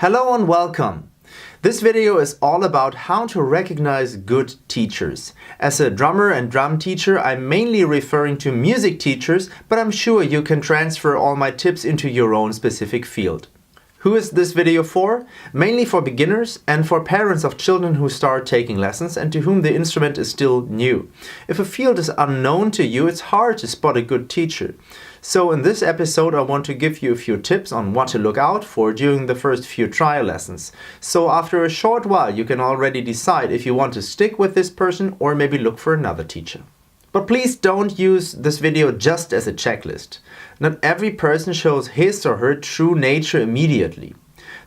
Hello and welcome! This video is all about how to recognize good teachers. As a drummer and drum teacher, I'm mainly referring to music teachers, but I'm sure you can transfer all my tips into your own specific field. Who is this video for? Mainly for beginners and for parents of children who start taking lessons and to whom the instrument is still new. If a field is unknown to you, it's hard to spot a good teacher. So in this episode I want to give you a few tips on what to look out for during the first few trial lessons. So after a short while you can already decide if you want to stick with this person or maybe look for another teacher. But please don't use this video just as a checklist. Not every person shows his or her true nature immediately.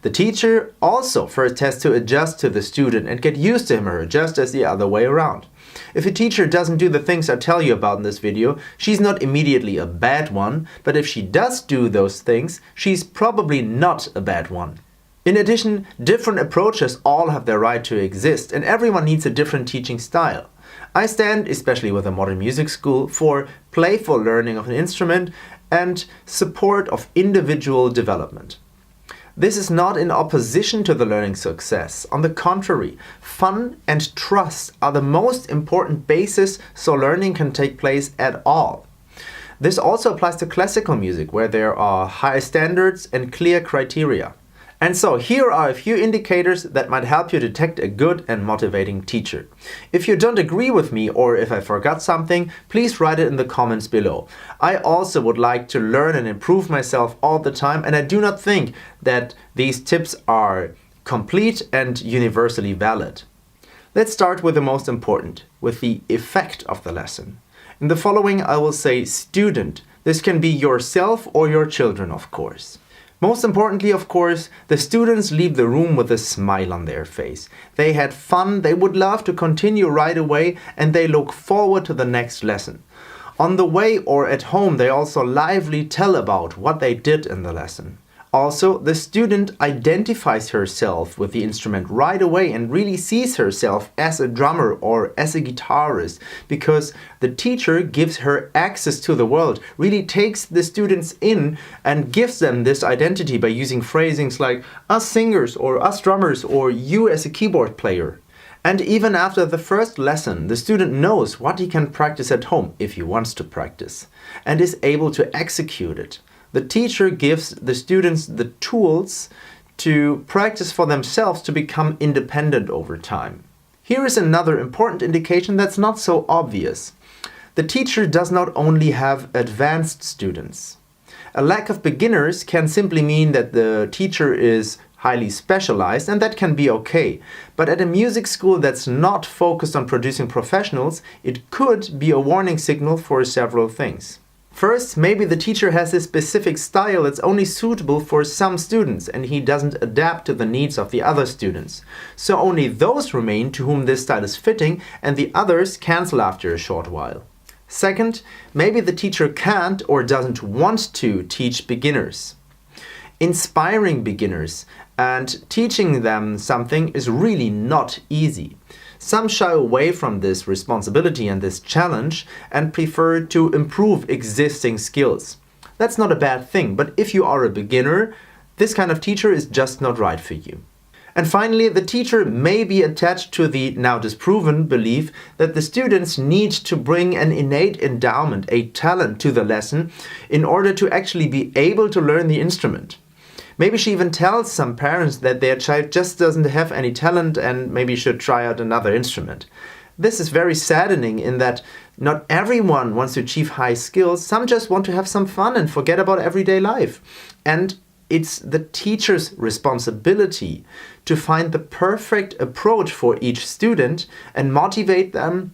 The teacher also first has to adjust to the student and get used to him or her, just as the other way around. If a teacher doesn't do the things I tell you about in this video, she's not immediately a bad one, but if she does do those things, she's probably not a bad one. In addition, different approaches all have their right to exist, and everyone needs a different teaching style. I stand, especially with a modern music school, for playful learning of an instrument and support of individual development. This is not in opposition to the learning success. On the contrary, fun and trust are the most important basis so learning can take place at all. This also applies to classical music, where there are high standards and clear criteria. And so here are a few indicators that might help you detect a good and motivating teacher. If you don't agree with me or if I forgot something, please write it in the comments below. I also would like to learn and improve myself all the time, and I do not think that these tips are complete and universally valid. Let's start with the most important, with the effect of the lesson. In the following I will say student. This can be yourself or your children, of course. Most importantly, of course, the students leave the room with a smile on their face. They had fun, they would love to continue right away, and they look forward to the next lesson. On the way or at home, they also lively tell about what they did in the lesson. Also, the student identifies herself with the instrument right away and really sees herself as a drummer or as a guitarist, because the teacher gives her access to the world, really takes the students in and gives them this identity by using phrasings like us singers or us drummers or you as a keyboard player. And even after the first lesson, the student knows what he can practice at home if he wants to practice and is able to execute it. The teacher gives the students the tools to practice for themselves to become independent over time. Here is another important indication that's not so obvious. The teacher does not only have advanced students. A lack of beginners can simply mean that the teacher is highly specialized, and that can be okay. But at a music school that's not focused on producing professionals, it could be a warning signal for several things. First, maybe the teacher has a specific style that's only suitable for some students and he doesn't adapt to the needs of the other students. So only those remain to whom this style is fitting and the others cancel after a short while. Second, maybe the teacher can't or doesn't want to teach beginners. Inspiring beginners and teaching them something is really not easy. Some shy away from this responsibility and this challenge and prefer to improve existing skills. That's not a bad thing, but if you are a beginner, this kind of teacher is just not right for you. And finally, the teacher may be attached to the now disproven belief that the students need to bring an innate endowment, a talent to the lesson in order to actually be able to learn the instrument. Maybe she even tells some parents that their child just doesn't have any talent and maybe should try out another instrument. This is very saddening in that not everyone wants to achieve high skills. Some just want to have some fun and forget about everyday life. And it's the teacher's responsibility to find the perfect approach for each student and motivate them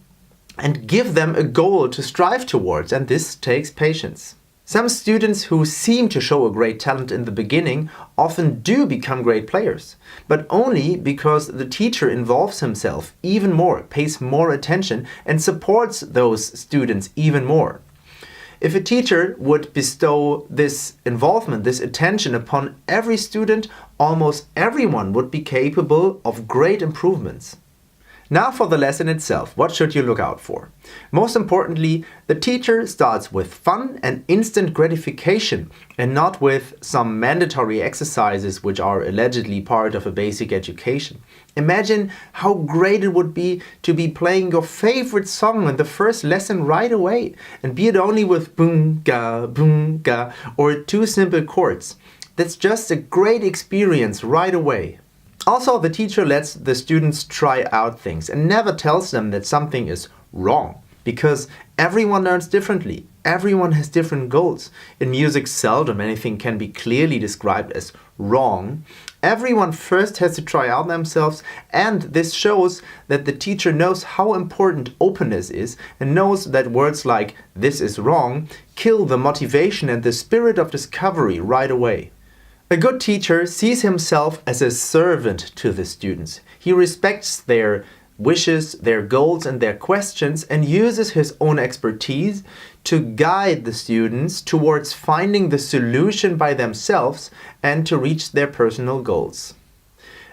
and give them a goal to strive towards. And this takes patience. Some students who seem to show a great talent in the beginning often do become great players, but only because the teacher involves himself even more, pays more attention and supports those students even more. If a teacher would bestow this involvement, this attention upon every student, almost everyone would be capable of great improvements. Now for the lesson itself, what should you look out for? Most importantly, the teacher starts with fun and instant gratification and not with some mandatory exercises which are allegedly part of a basic education. Imagine how great it would be to be playing your favorite song in the first lesson right away, and be it only with boom ga or 2 simple chords. That's just a great experience right away. Also, the teacher lets the students try out things and never tells them that something is wrong, because everyone learns differently. Everyone has different goals. In music, seldom anything can be clearly described as wrong. Everyone first has to try out themselves, and this shows that the teacher knows how important openness is and knows that words like "this is wrong" kill the motivation and the spirit of discovery right away. A good teacher sees himself as a servant to the students. He respects their wishes, their goals and their questions, and uses his own expertise to guide the students towards finding the solution by themselves and to reach their personal goals.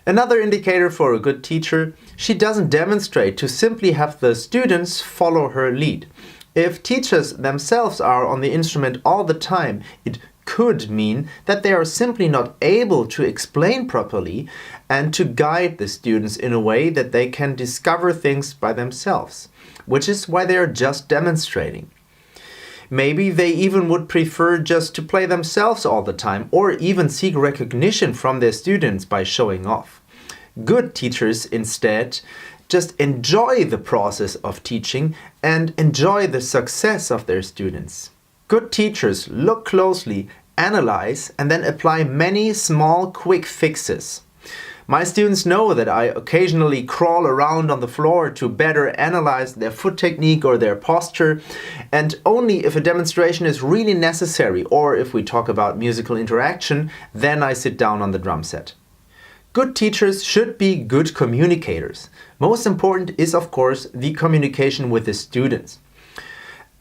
Another indicator for a good teacher, she doesn't demonstrate to simply have the students follow her lead. If teachers themselves are on the instrument all the time, it could mean that they are simply not able to explain properly and to guide the students in a way that they can discover things by themselves, which is why they are just demonstrating. Maybe they even would prefer just to play themselves all the time, or even seek recognition from their students by showing off. Good teachers instead just enjoy the process of teaching and enjoy the success of their students. Good teachers look closely, analyze, and then apply many small quick fixes. My students know that I occasionally crawl around on the floor to better analyze their foot technique or their posture, and only if a demonstration is really necessary, or if we talk about musical interaction, then I sit down on the drum set. Good teachers should be good communicators. Most important is, of course, the communication with the students.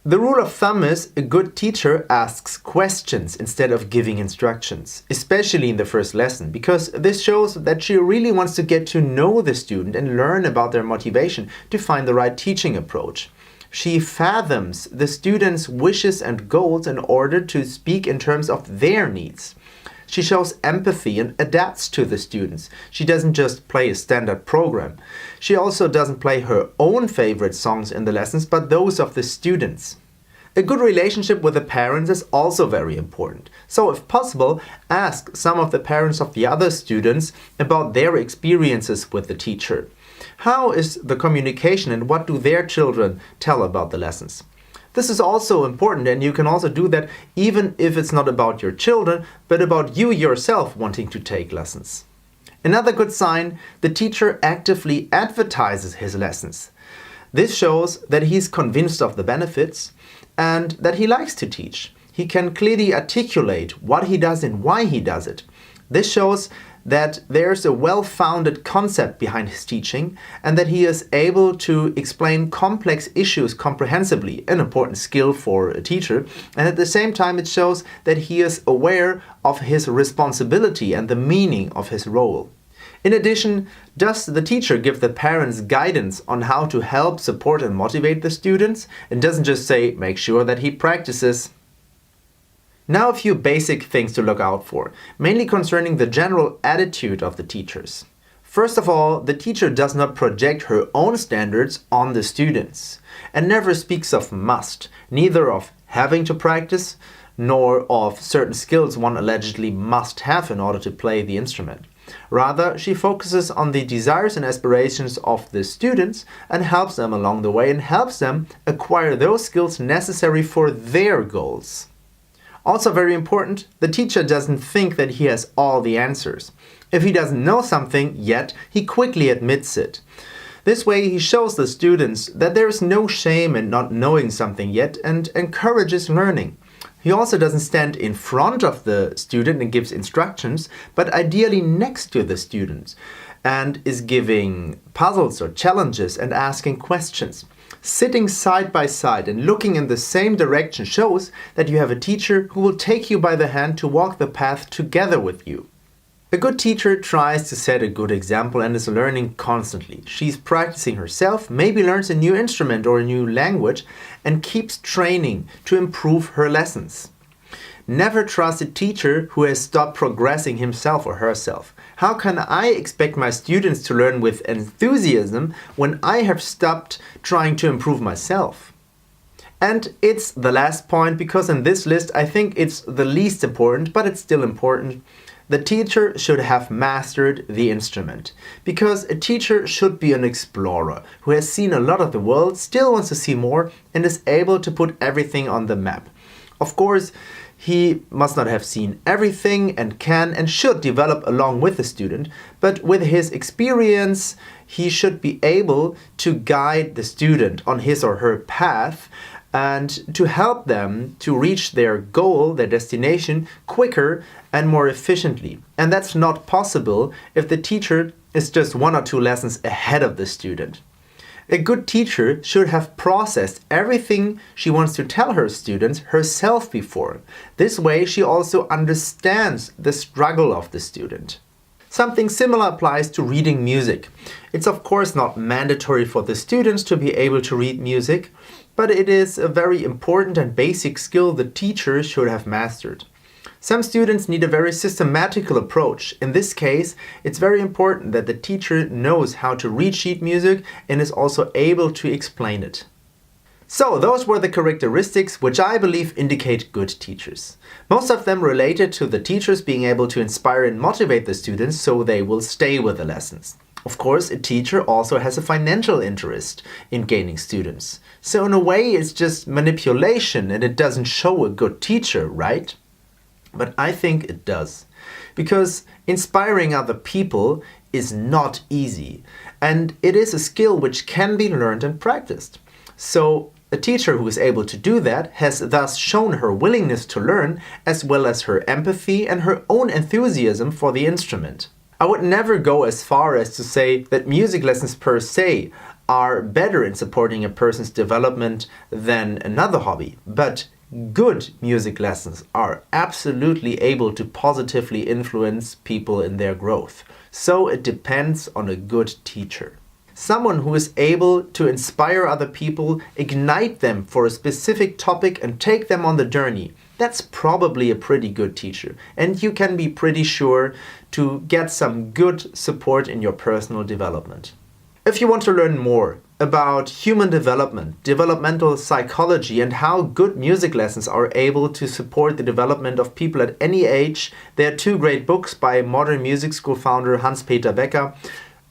The rule of thumb is a good teacher asks questions instead of giving instructions, especially in the first lesson, because this shows that she really wants to get to know the student and learn about their motivation to find the right teaching approach. She fathoms the students' wishes and goals in order to speak in terms of their needs. She shows empathy and adapts to the students. She doesn't just play a standard program. She also doesn't play her own favorite songs in the lessons, but those of the students. A good relationship with the parents is also very important. So if possible, ask some of the parents of the other students about their experiences with the teacher. How is the communication and what do their children tell about the lessons? This is also important, and you can also do that even if it's not about your children, but about you yourself wanting to take lessons. Another good sign, the teacher actively advertises his lessons. This shows that he's convinced of the benefits and that he likes to teach. He can clearly articulate what he does and why he does it. This shows that there's a well-founded concept behind his teaching and that he is able to explain complex issues comprehensively, an important skill for a teacher, and at the same time it shows that he is aware of his responsibility and the meaning of his role. In addition, does the teacher give the parents guidance on how to help, support and motivate the students, and doesn't just say, make sure that he practices? Now a few basic things to look out for, mainly concerning the general attitude of the teachers. First of all, the teacher does not project her own standards on the students and never speaks of must, neither of having to practice nor of certain skills one allegedly must have in order to play the instrument. Rather, she focuses on the desires and aspirations of the students and helps them along the way and helps them acquire those skills necessary for their goals. Also very important, the teacher doesn't think that he has all the answers. If he doesn't know something yet, he quickly admits it. This way he shows the students that there is no shame in not knowing something yet and encourages learning. He also doesn't stand in front of the student and gives instructions, but ideally next to the student, and is giving puzzles or challenges and asking questions. Sitting side by side and looking in the same direction shows that you have a teacher who will take you by the hand to walk the path together with you. A good teacher tries to set a good example and is learning constantly. She's practicing herself, maybe learns a new instrument or a new language, and keeps training to improve her lessons. Never trust a teacher who has stopped progressing himself or herself. How can I expect my students to learn with enthusiasm when I have stopped trying to improve myself? And it's the last point, because in this list I think it's the least important, but it's still important. The teacher should have mastered the instrument, because a teacher should be an explorer who has seen a lot of the world, still wants to see more, and is able to put everything on the map. Of course, he must not have seen everything and can and should develop along with the student, but with his experience, he should be able to guide the student on his or her path and to help them to reach their goal, their destination, quicker and more efficiently. And that's not possible if the teacher is just 1 or 2 lessons ahead of the student. A good teacher should have processed everything she wants to tell her students herself before. This way she also understands the struggle of the student. Something similar applies to reading music. It's of course not mandatory for the students to be able to read music, but it is a very important and basic skill the teacher should have mastered. Some students need a very systematical approach. In this case, it's very important that the teacher knows how to read sheet music and is also able to explain it. So, those were the characteristics which I believe indicate good teachers. Most of them related to the teachers being able to inspire and motivate the students so they will stay with the lessons. Of course, a teacher also has a financial interest in gaining students. So in a way, it's just manipulation and it doesn't show a good teacher, right? But I think it does. Because inspiring other people is not easy. And it is a skill which can be learned and practiced. So a teacher who is able to do that has thus shown her willingness to learn, as well as her empathy and her own enthusiasm for the instrument. I would never go as far as to say that music lessons per se are better in supporting a person's development than another hobby, but good music lessons are absolutely able to positively influence people in their growth. So it depends on a good teacher. Someone who is able to inspire other people, ignite them for a specific topic and take them on the journey. That's probably a pretty good teacher, and you can be pretty sure to get some good support in your personal development. If you want to learn more about human development, developmental psychology, and how good music lessons are able to support the development of people at any age, there are 2 great books by modern music school founder Hans-Peter Becker: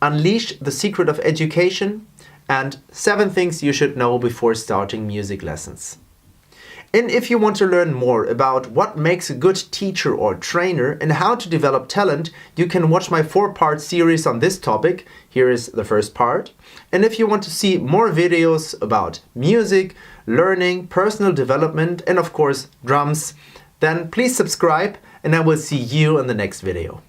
Unleash the Secret of Education and 7 Things You Should Know Before Starting Music Lessons. And if you want to learn more about what makes a good teacher or trainer and how to develop talent, you can watch my 4-part series on this topic. Here is the first part. And if you want to see more videos about music, learning, personal development, and of course drums, then please subscribe and I will see you in the next video.